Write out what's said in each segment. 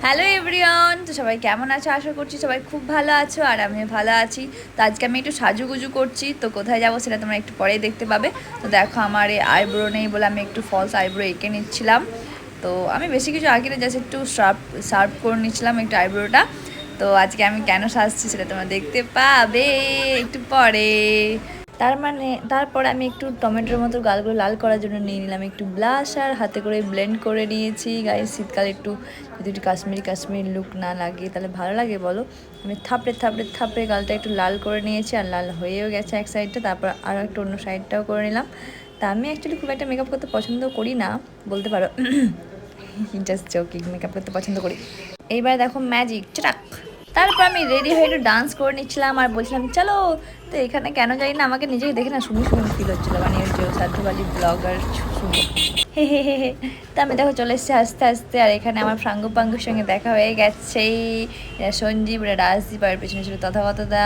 Hello everyone, তো সবাই কেমন আছো? আশা করছি সবাই খুব ভালো আছো আর আমিও ভালো আছি। তো আজকে আমি একটু সাজুগুজু করছি, তো কোথায় যাবো সেটা তোমরা একটু পরেই দেখতে পাবে। তো দেখো আমার এই আইব্রো নেই বলে আমি একটু ফলস আইব্রো এঁকে নিচ্ছিলাম। তো আমি বেশি কিছু আঁকি না, জাস্ট একটু শার্প করে নিচ্ছিলাম একটু আইব্রোটা। তো আজকে আমি কেন সাজছি সেটা তোমরা দেখতে পাবে একটু পরে। তারপর আমি একটু টমেটোর মতো গালগুলো লাল করার জন্য নিয়ে নিলাম একটু ব্লাশ আর হাতে করে ব্লেন্ড করে নিয়েছি। গায়ে শীতকালে একটু যদি একটু কাশ্মীরি লুক না লাগে তাহলে ভালো লাগে বলো। আমি থাপড়ে গালটা একটু লাল করে নিয়েছি আর লাল হয়েও গেছে এক সাইডটা। তারপর আর একটা অন্য সাইডটাও করে নিলাম। তা আমি অ্যাকচুয়ালি খুব একটা মেকআপ করতে পছন্দ করি না বলতে পারো, জাস্ট জোকিং, মেকআপ করতে পছন্দ করি। এইবার দেখো ম্যাজিক চটাক। তারপর আমি রেডি হয়ে একটু ডান্স করে নিচ্ছিলাম আর বলছিলাম চলো। তো এখানে কেন যাই না, আমাকে নিজেকে দেখে না সুন্দর ফিল হচ্ছিলো, মানে ওই যে সাধ্যবাজি ব্লগার শুনে হে। তা আমি দেখো চলে এসেছি আস্তে আস্তে। আর এখানে আমার পাঙ্গুর সঙ্গে দেখা হয়ে গেছে। সঞ্জীব, রাজদীপ আর পেছনে ছিল তথাগতদা।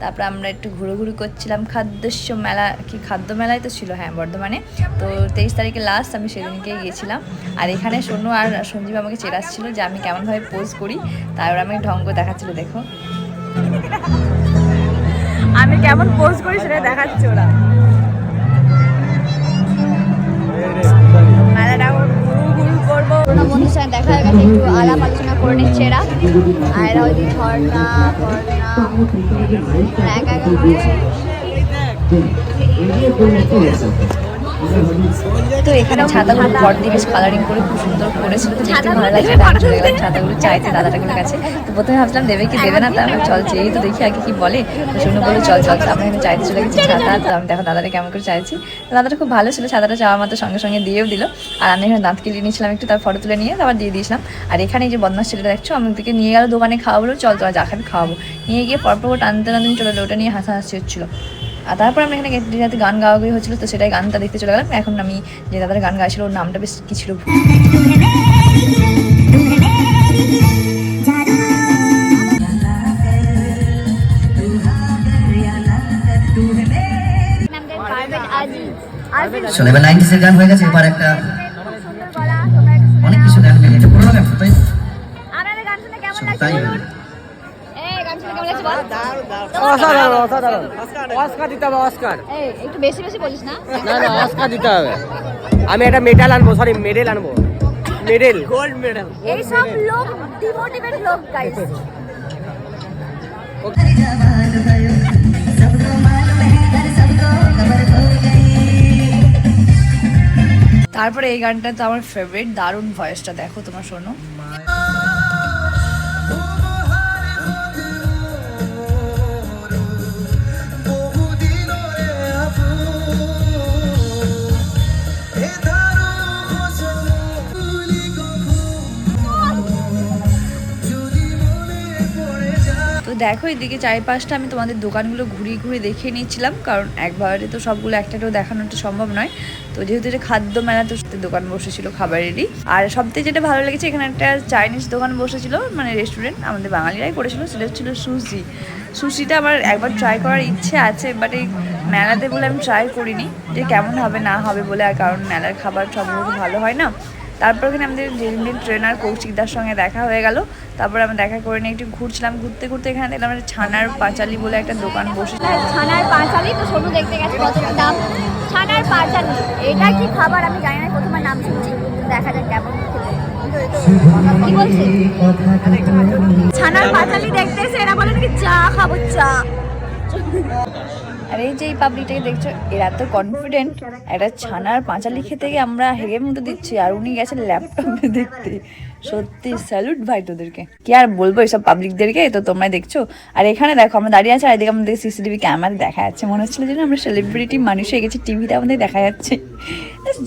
তারপর আমরা একটু ঘুরোঘুরি করছিলাম খাদ্য মেলায় তো ছিল, হ্যাঁ, বর্ধমানে। তো 23 তারিখে লাস্ট, আমি সেদিনকেই গিয়েছিলাম। আর এখানে সোনু আর সঞ্জীব আমাকে চেরাচ্ছিল যে আমি কেমনভাবে পোজ করি, তারপর আমি ঢঙ্গ দেখাচ্ছিল। দেখো আমি কেমন পোজ করি সেটা দেখাচ্ছি ওরা। মেলাটা ঘুরু করবো, বন্ধুর সঙ্গে দেখা হয়ে গেছে, একটু আলাপ আলোচনা করে নিচ্ছে এরা। আর এরা ওই ঝর্ণা একা একা ঘুরছে। তো এখানে ছাতাগুলো পর দিয়ে বেশ কালারিং করে খুব সুন্দর করেছিল, তো দেখতে ভালো লাগছে। চলে গেলাম ছাতাগুলো চাইতে দাদাটাগুলোর কাছে। তো প্রথমে ভাবছিলাম দেবে কি দেবে না, তারপর চল যেই তো দেখি আগে কি বলে। তো শুনে বলে চল। আমরা এখানে চাইতে চলে গেছি ছাতা। তো আমি দেখো দাদাটা কেমন করে চাইছি। দাদাটা খুব ভালো ছিল, ছাতাটা চাওয়া মাত্র সঙ্গে সঙ্গে দিয়েও দিল। আর আমি এখানে দাঁত কেটে নিয়েছিলাম একটু, তার ফটো তুলে নিয়ে তারপর দিয়ে দিয়েছিলাম। আর এখানে যে বদমাস ছেলেটা দেখছো, আমি ওদিকে নিয়ে গেল দোকানে খাওয়া বলো, চল যা খাবি খাওয়াবো। নিয়ে গিয়ে পরপর টানতে চলে এলো, ওটা নিয়ে হাসাহাসি হচ্ছিলো। আর তারপর আমি এখানে রাতে গান গাওয়াই হচ্ছিলো, তো সেটাই গানটা দেখতে চলে গেলাম। এখন আমি যে দাদার গান গাইছিল ওর নামটা বেশ কি ছিল, এবার 90s এর গান হয়ে গেছে, এবার একটা অনেক কিছু গান হয়ে গেছে, পুরোনো গান তাই আপনাদের গান শুনে কেমন লাগছে তাই বলুন? এই গান শুনে কেমন লাগছে বল? অসাধারণ অস্কার দিতে হবে, অস্কার। এই একটু বেশি বলিস না। না অস্কার দিতে হবে। আমি একটা মেডেল আনবো, সরি মেডেল আনবো, মেডেল, গোল্ড মেডেল। এই সব লোক ডিমোটিভেট লোক গাইস। তারপরে এই গানটা তো আমার ফেভারিট, দারুণ ভয়েসটা দেখো তোমরা শোনো। তো দেখো এদিকে চারিপাশটা আমি তোমাদের দোকানগুলো ঘুরিয়ে দেখিয়ে নিচ্ছিলাম, কারণ একবারে তো সবগুলো একটাও দেখানোটা সম্ভব নয়। তো যেহেতু এটা খাদ্য মেলা, তো দোকান বসেছিল খাবারেরই। আর সবথেকে যেটা ভালো লেগেছে, এখানে একটা চাইনিজ দোকান বসেছিল, মানে রেস্টুরেন্ট, আমাদের বাঙালিরাই করেছিল। সেটা ছিল সুশিটা আমার একবার ট্রাই করার ইচ্ছে আছে, বাট এই মেলাতে বলে আমি ট্রাই করিনি যে কেমন হবে না হবে বলে। আর কারণ মেলার খাবার সব ভালো হয় না। তারপর এখানে আমাদের জেলিমডিন ট্রেনার কৌশিকদার সঙ্গে দেখা হয়ে গেল। তারপর আমরা দেখা করে নিয়ে একটু ঘুরছিলাম, ঘুরতে এখানে দেখলাম ছানার পাঁচালি বলে একটা দোকান বসে। ছানার পাঁচালি তো সোনু দেখতে গেছে কত দাম। ছানার পাঁচালি এটা কি খাবার আমি জানি না, প্রথমে নাম শুনছি, দেখা যাক কেমন কি বলছে। ছানার পাঁচালি দেখতে এসে এরা বলে নাকি চা খাবো, চা। আর এই যে এই পাবলিকটাকে দেখছো, এরা এত কনফিডেন্ট, একটা ছানার পাঁচালি খেতে গিয়ে আমরা হেগে মতো দিচ্ছি, আর উনি গেছেন ল্যাপটপে দেখতে। সত্যি স্যালুট ভাই তোদেরকে, কি আর বলবো এইসব পাবলিকদেরকে। তো তোমরা দেখছো, আর এখানে দেখো আমরা দাঁড়িয়ে আছি, আর এদিকে আমাদের সিসিটিভি ক্যামেরা দেখা যাচ্ছে, মনে হচ্ছিল যেন আমরা সেলিব্রিটি মানুষ হয়ে গেছি, টিভিতে আমাদের দেখা যাচ্ছে।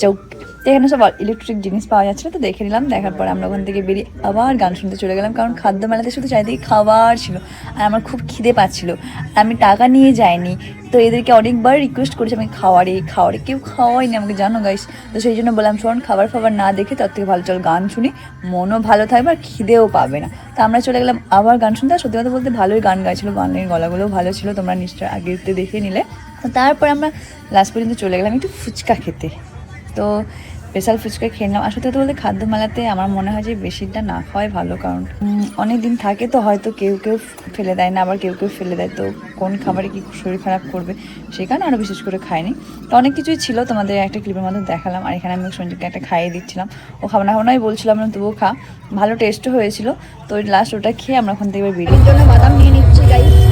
জোক। তো এখানে সব ইলেকট্রিক জিনিস পাওয়া যাচ্ছিলো, তো দেখে নিলাম। দেখার পর আমরা ওখান থেকে বেরিয়ে আবার গান শুনতে চলে গেলাম, কারণ খাদ্য মেলাতে শুধু চারিদিকে খাবার ছিল আর আমার খুব খিদে পাচ্ছিলো। আর আমি টাকা নিয়ে যাইনি, তো এদেরকে অনেকবার রিকোয়েস্ট করেছি আমি খাওয়ারে কেউ খাওয়াইনি আমাকে, জানো গাইস। তো সেই জন্য বললাম শোন, খাবার না দেখে তার থেকে ভালো চল গান শুনি, মনও ভালো থাকবে আর খিদেও পাবে না। তো আমরা চলে গেলাম আবার গান শুনতে। আর সত্যি কথা বলতে ভালোই গান গাইছিলো, গানের গলাগুলোও ভালো ছিল, তোমরা নিশ্চয়ই আগেতে দেখে নিলে। তারপর আমরা লাস্ট পর্যন্ত চলে গেলাম একটু ফুচকা খেতে। তো স্পেশাল ফুচকা খেয়ে নিলাম। আসলে তো বলতে খাদ্য মেলাতে আমার মনে হয় যে বেশিটা না খাওয়াই ভালো, কারণ অনেক দিন থাকে তো হয়তো কেউ কেউ ফেলে দেয় না, আবার কেউ কেউ ফেলে দেয়, তো কোন খাবারে কি শরীর খারাপ করবে সেই কারণে আরও বিশেষ করে খাইনি। তো অনেক কিছুই ছিল, তোমাদের একটা ক্লিপের মধ্যে দেখালাম। আর এখানে আমি সঞ্জিতকে একটা খাইয়ে দিচ্ছিলাম, ও খাবার না খাওয়াই বলছিলাম না, তবুও খা, ভালো টেস্টও হয়েছিল। তো লাস্ট ওটা খেয়ে আমরা ওখান থেকে বেরিয়ে জন্য বাদাম নিয়ে নিচ্ছি গাইস।